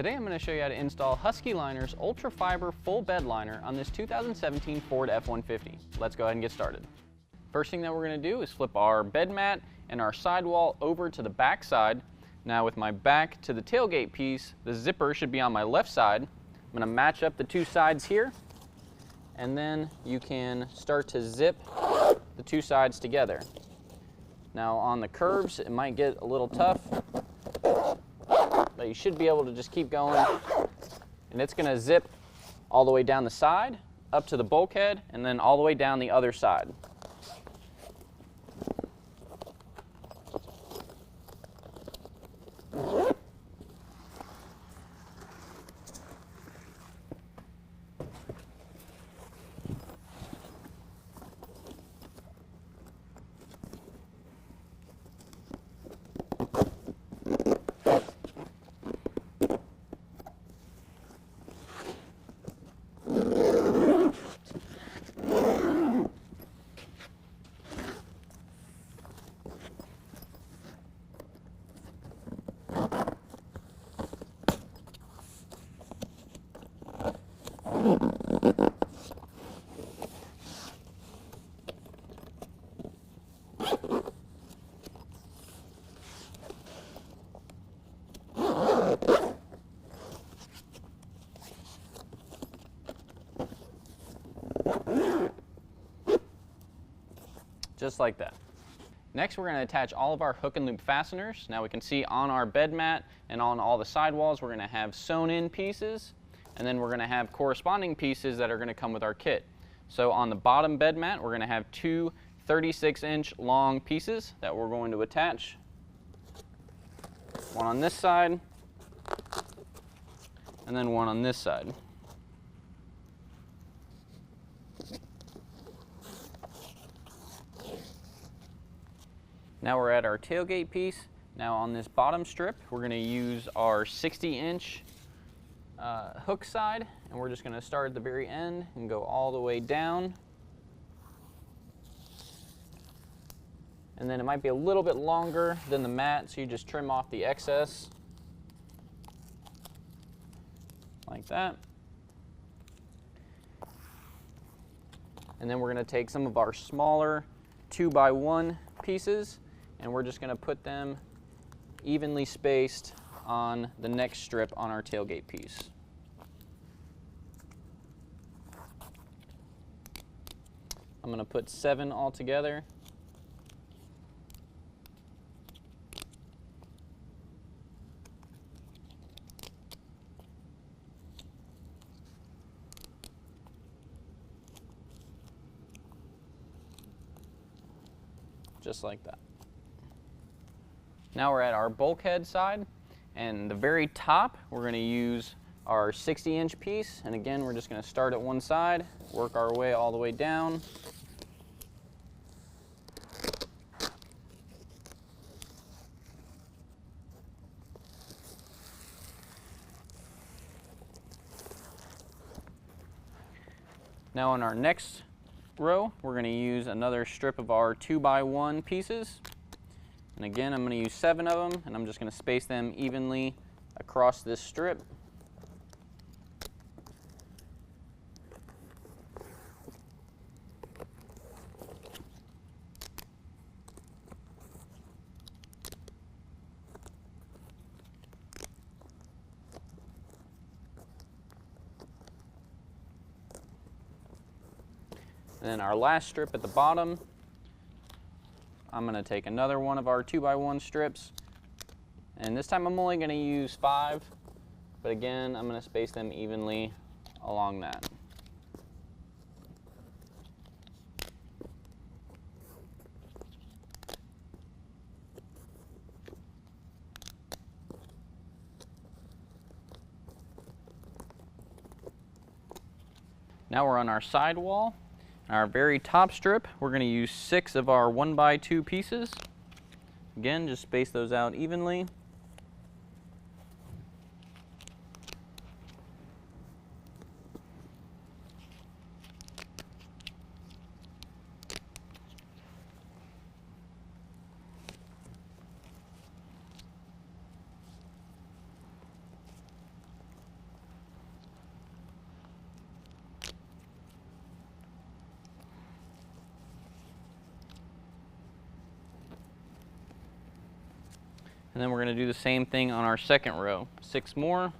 Today I'm going to show you how to install Husky Liner's UltraFiber full bed liner on this 2017 Ford F-150. Let's go ahead and get started. First thing that we're going to do is flip our bed mat and our sidewall over to the back side. Now with my back to the tailgate piece, the zipper should be on my left side. I'm going to match up the two sides here, and then you can start to zip the two sides together. Now on the curves it might get a little tough, but you should be able to just keep going, and it's going to zip all the way down the side, up to the bulkhead, and then all the way down the other side. Just like that. Next, we're going to attach all of our hook and loop fasteners. Now we can see on our bed mat and on all the sidewalls, we're going to have sewn in pieces, and then we're going to have corresponding pieces that are going to come with our kit. So on the bottom bed mat, we're going to have two 36-inch long pieces that we're going to attach. One on this side, and then one on this side. Now we're at our tailgate piece. Now on this bottom strip, we're going to use our 60-inch hook side, and we're just going to start at the very end and go all the way down. And then it might be a little bit longer than the mat, so you just trim off the excess like that. And then we're going to take some of our smaller 2x1 pieces, and we're just going to put them evenly spaced on the next strip on our tailgate piece. I'm going to put 7 all together. Just like that. Now we're at our bulkhead side, and the very top we're going to use our 60-inch piece, and again we're just going to start at one side, work our way all the way down. Now on our next row, we're going to use another strip of our 2x1 pieces, and again I'm going to use 7 of them, and I'm just going to space them evenly across this strip. And then our last strip at the bottom, I'm going to take another one of our 2x1 strips, and this time I'm only going to use 5, but again I'm going to space them evenly along that. Now we're on our sidewall. Our very top strip, we're going to use 6 of our 1x2 pieces. Again, just space those out evenly. And then we're going to do the same thing on our second row. 6 more.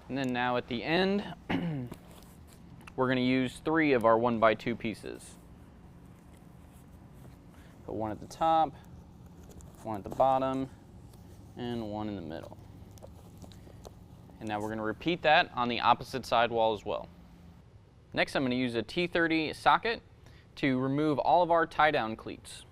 And then now at the end, we're going to use 3 of our 1x2 pieces. Put 1 at the top, 1 at the bottom, and 1 in the middle. And now we're going to repeat that on the opposite side wall as well. Next, I'm going to use a T30 socket to remove all of our tie-down cleats.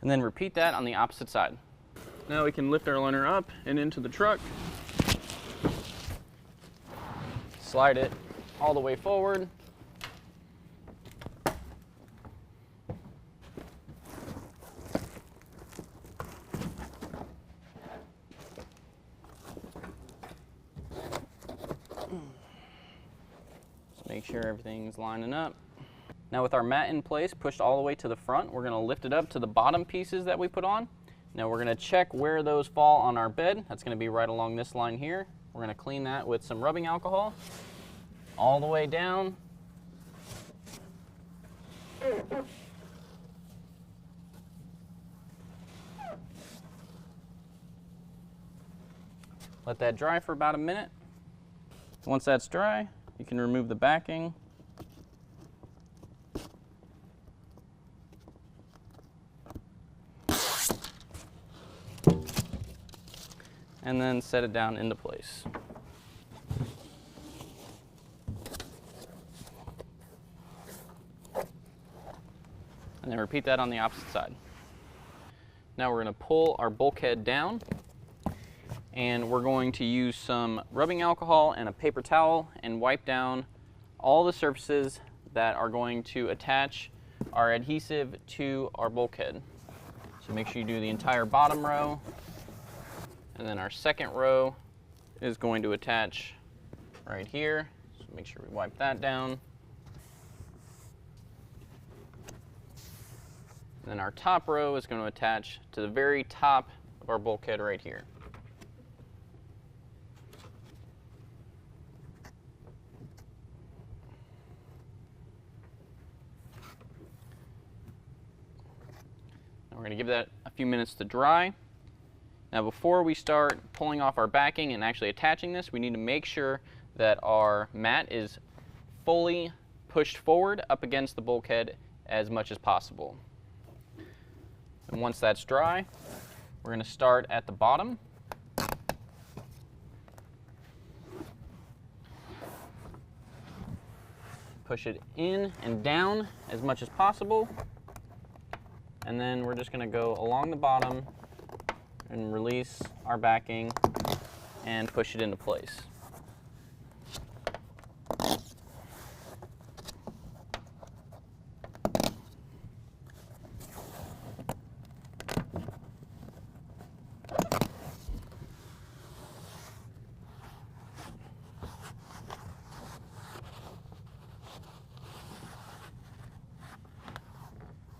And then repeat that on the opposite side. Now we can lift our liner up and into the truck. Slide it all the way forward. Just make sure everything's lining up. Now with our mat in place, pushed all the way to the front, we're going to lift it up to the bottom pieces that we put on. Now we're going to check where those fall on our bed. That's going to be right along this line here. We're going to clean that with some rubbing alcohol all the way down. Let that dry for about a minute. Once that's dry, you can remove the backing. And then set it down into place. And then repeat that on the opposite side. Now we're going to pull our bulkhead down, and we're going to use some rubbing alcohol and a paper towel and wipe down all the surfaces that are going to attach our adhesive to our bulkhead. So make sure you do the entire bottom row. And then our second row is going to attach right here. So make sure we wipe that down. And then our top row is going to attach to the very top of our bulkhead right here. Now we're going to give that a few minutes to dry. Now before we start pulling off our backing and actually attaching this, we need to make sure that our mat is fully pushed forward up against the bulkhead as much as possible. And once that's dry, we're going to start at the bottom. Push it in and down as much as possible. And then we're just going to go along the bottom and release our backing and push it into place.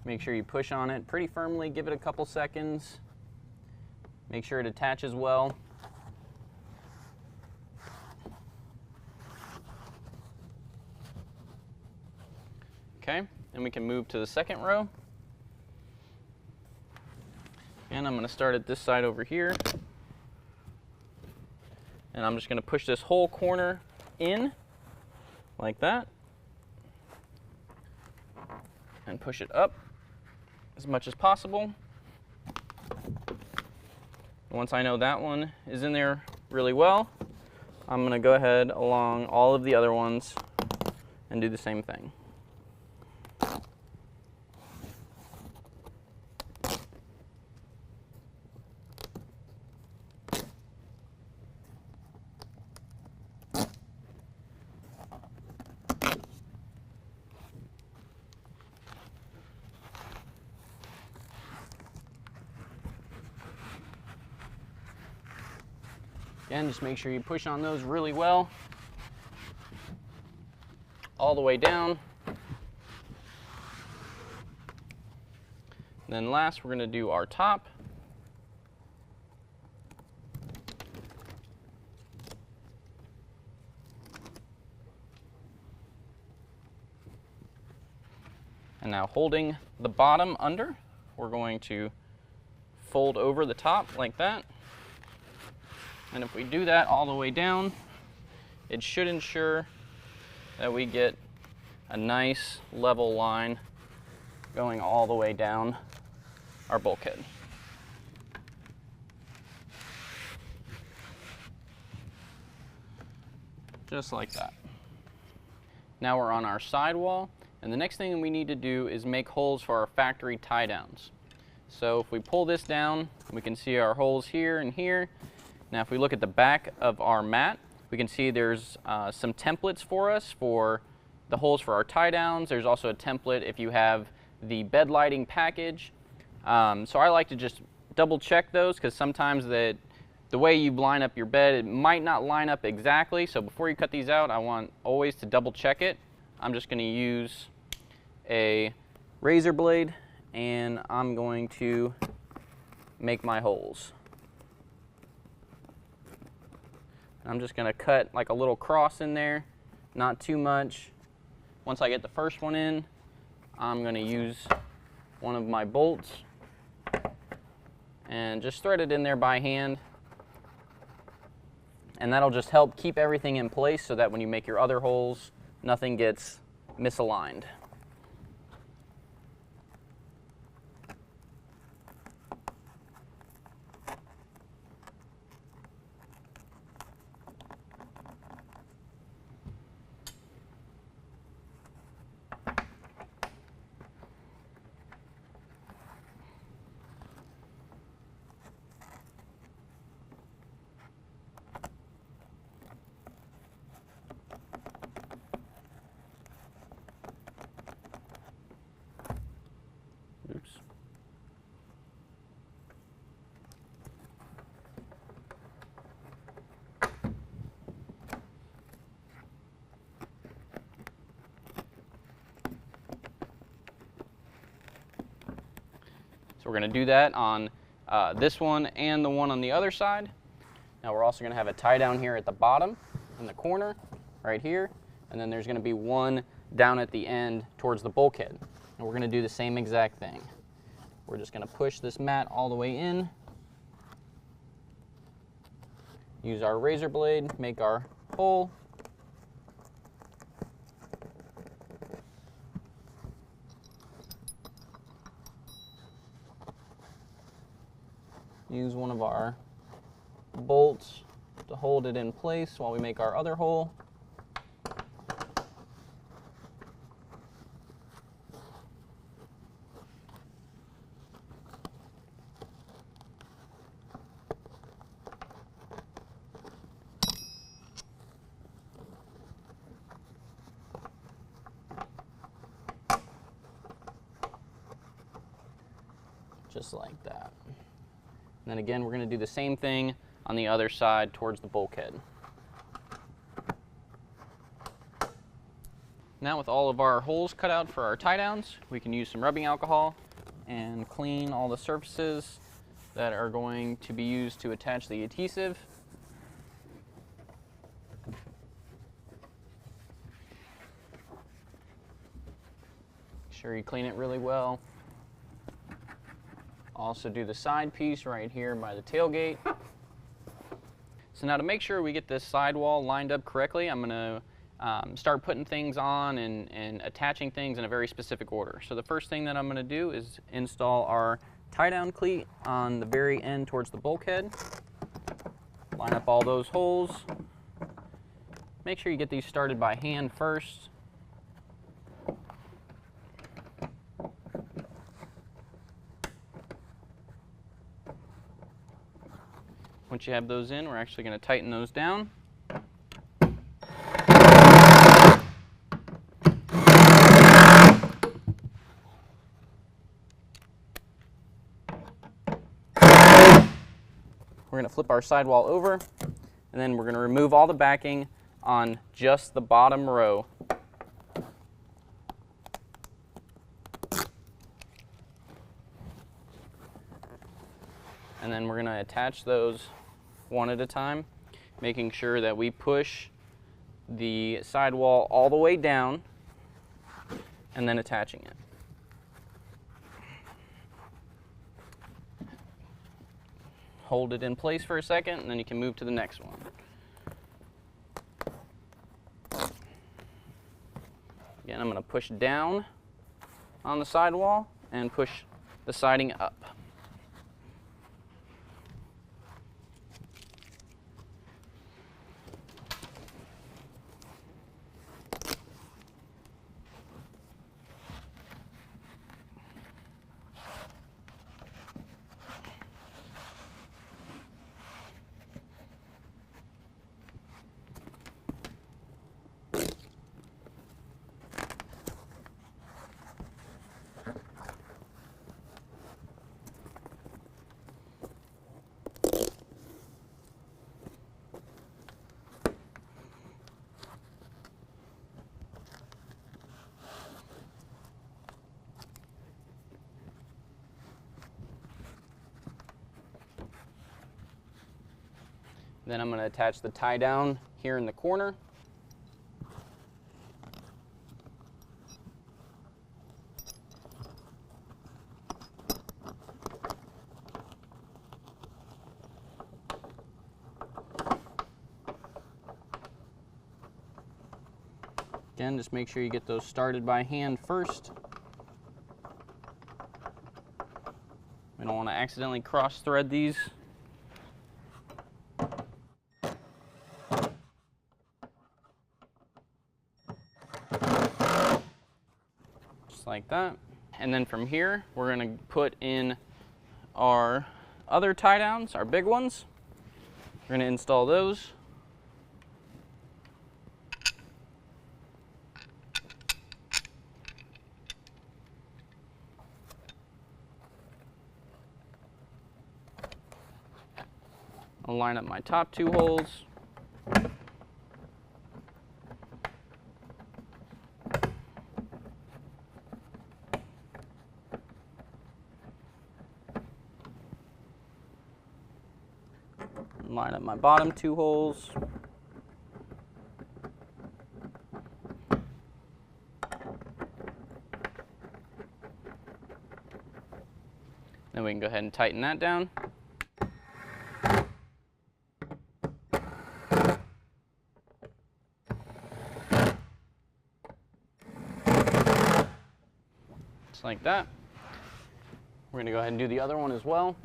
Make sure you push on it pretty firmly, give it a couple seconds. Make sure it attaches well. Okay, then we can move to the second row. And I'm going to start at this side over here. And I'm just going to push this whole corner in like that. And push it up as much as possible. Once I know that one is in there really well, I'm going to go ahead along all of the other ones and do the same thing. Again, just make sure you push on those really well, all the way down. Then last, we're going to do our top. And now holding the bottom under, we're going to fold over the top like that. And if we do that all the way down, it should ensure that we get a nice level line going all the way down our bulkhead. Just like that. Now we're on our sidewall, and the next thing we need to do is make holes for our factory tie downs. So if we pull this down, we can see our holes here and here. Now if we look at the back of our mat, we can see there's some templates for us for the holes for our tie downs. There's also a template if you have the bed lighting package. So I like to just double check those, because sometimes the way you line up your bed, it might not line up exactly. So before you cut these out, I want always to double check it. I'm just going to use a razor blade, and I'm going to make my holes. I'm just going to cut like a little cross in there, not too much. Once I get the first one in, I'm going to use one of my bolts and just thread it in there by hand. And that'll just help keep everything in place so that when you make your other holes, nothing gets misaligned. Oops. So we're going to do that on this one and the one on the other side. Now we're also going to have a tie down here at the bottom in the corner right here, and then there's going to be one down at the end towards the bulkhead. And we're going to do the same exact thing. We're just going to push this mat all the way in, use our razor blade, make our hole, use one of our bolts to hold it in place while we make our other hole. Just like that. And then again, we're going to do the same thing on the other side towards the bulkhead. Now with all of our holes cut out for our tie downs, we can use some rubbing alcohol and clean all the surfaces that are going to be used to attach the adhesive. Make sure you clean it really well. Also do the side piece right here by the tailgate. So now to make sure we get this sidewall lined up correctly, I'm going to start putting things on and attaching things in a very specific order. So the first thing that I'm going to do is install our tie-down cleat on the very end towards the bulkhead. Line up all those holes. Make sure you get these started by hand first. Once you have those in, we're actually going to tighten those down. We're going to flip our sidewall over, and then we're going to remove all the backing on just the bottom row. And then we're going to attach those one at a time, making sure that we push the sidewall all the way down and then attaching it. Hold it in place for a second, and then you can move to the next one. Again, I'm going to push down on the sidewall and push the siding up. Then I'm going to attach the tie down here in the corner. Again, just make sure you get those started by hand first. We don't want to accidentally cross thread these. Like that. And then from here, we're going to put in our other tie downs, our big ones. We're going to install those. I'll line up my top two holes. Line up my bottom two holes. Then we can go ahead and tighten that down. Just like that. We're going to go ahead and do the other one as well.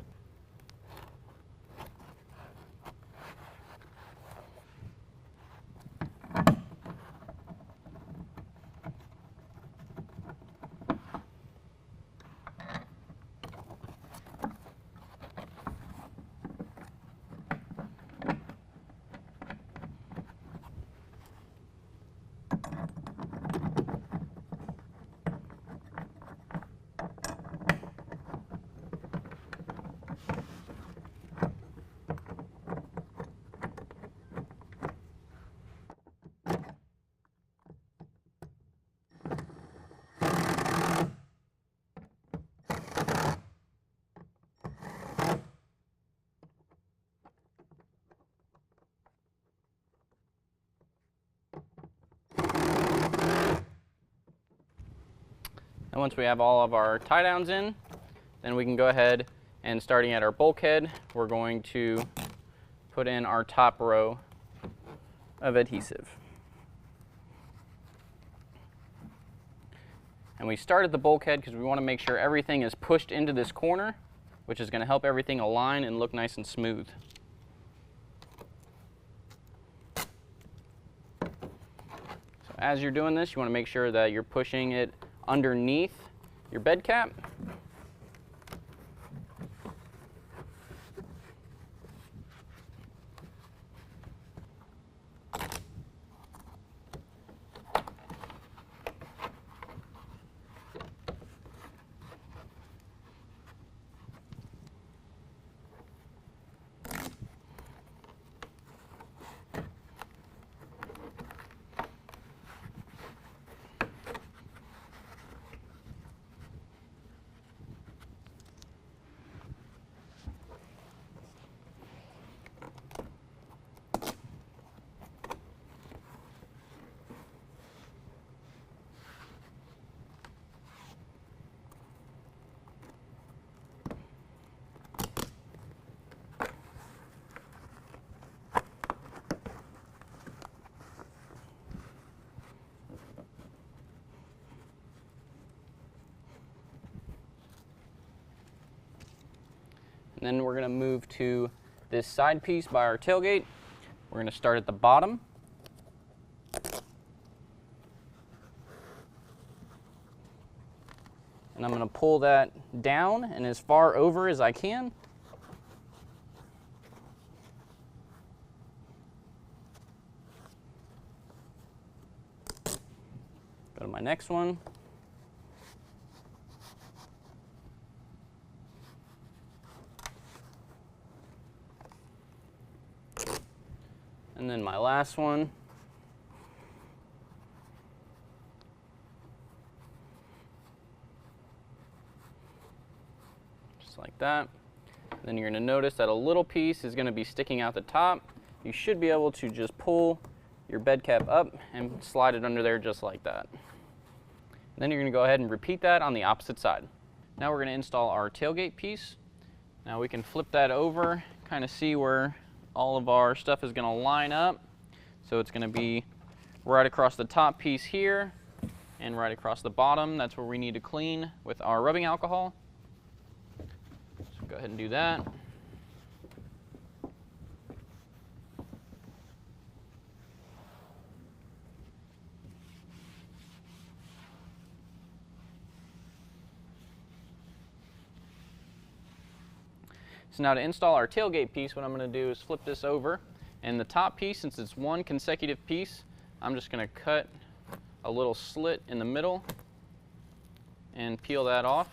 And once we have all of our tie downs in, then we can go ahead And starting at our bulkhead, we're going to put in our top row of adhesive. And we start at the bulkhead because we want to make sure everything is pushed into this corner, which is going to help everything align and look nice and smooth. So as you're doing this, you want to make sure that you're pushing it underneath your bed cap. And then we're going to move to this side piece by our tailgate. We're going to start at the bottom. And I'm going to pull that down and as far over as I can. Go to my next one. And then my last one. Just like that. Then you're going to notice that a little piece is going to be sticking out the top. You should be able to just pull your bed cap up and slide it under there just like that. And then you're going to go ahead and repeat that on the opposite side. Now we're going to install our tailgate piece. Now we can flip that over, kind of see where all of our stuff is going to line up. So it's going to be right across the top piece here and right across the bottom. That's where we need to clean with our rubbing alcohol. So go ahead and do that. So now to install our tailgate piece, what I'm going to do is flip this over. And the top piece, since it's one consecutive piece, I'm just going to cut a little slit in the middle and peel that off.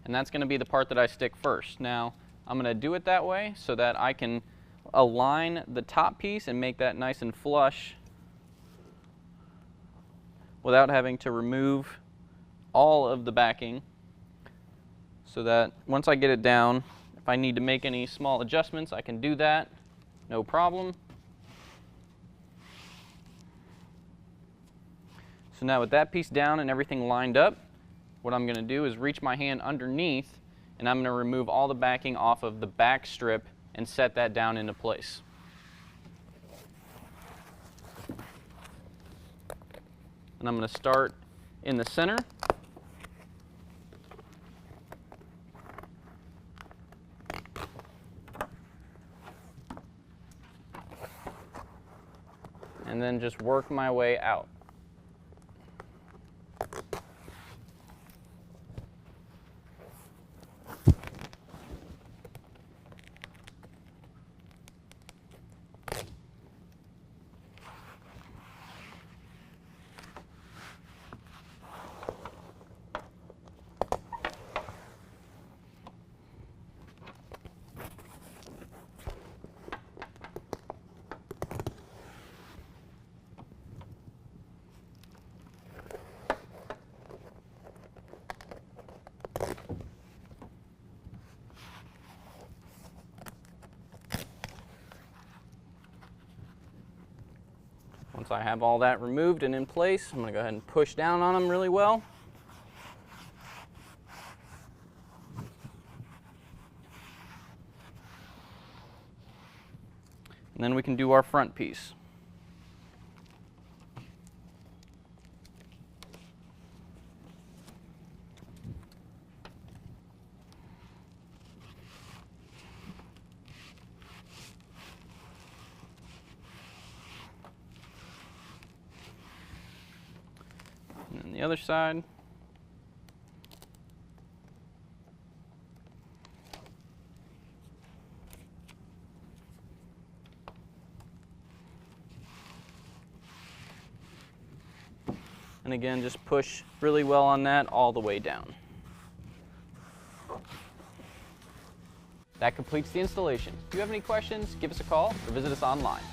And that's going to be the part that I stick first. Now, I'm going to do it that way so that I can align the top piece and make that nice and flush without having to remove all of the backing. So that once I get it down, if I need to make any small adjustments, I can do that, no problem. So now with that piece down and everything lined up, what I'm going to do is reach my hand underneath and I'm going to remove all the backing off of the back strip and set that down into place. And I'm going to start in the center. And then just work my way out. Once I have all that removed and in place, I'm going to go ahead and push down on them really well. And then we can do our front piece. And then the other side. And again, just push really well on that all the way down. That completes the installation. If you have any questions, give us a call or visit us online.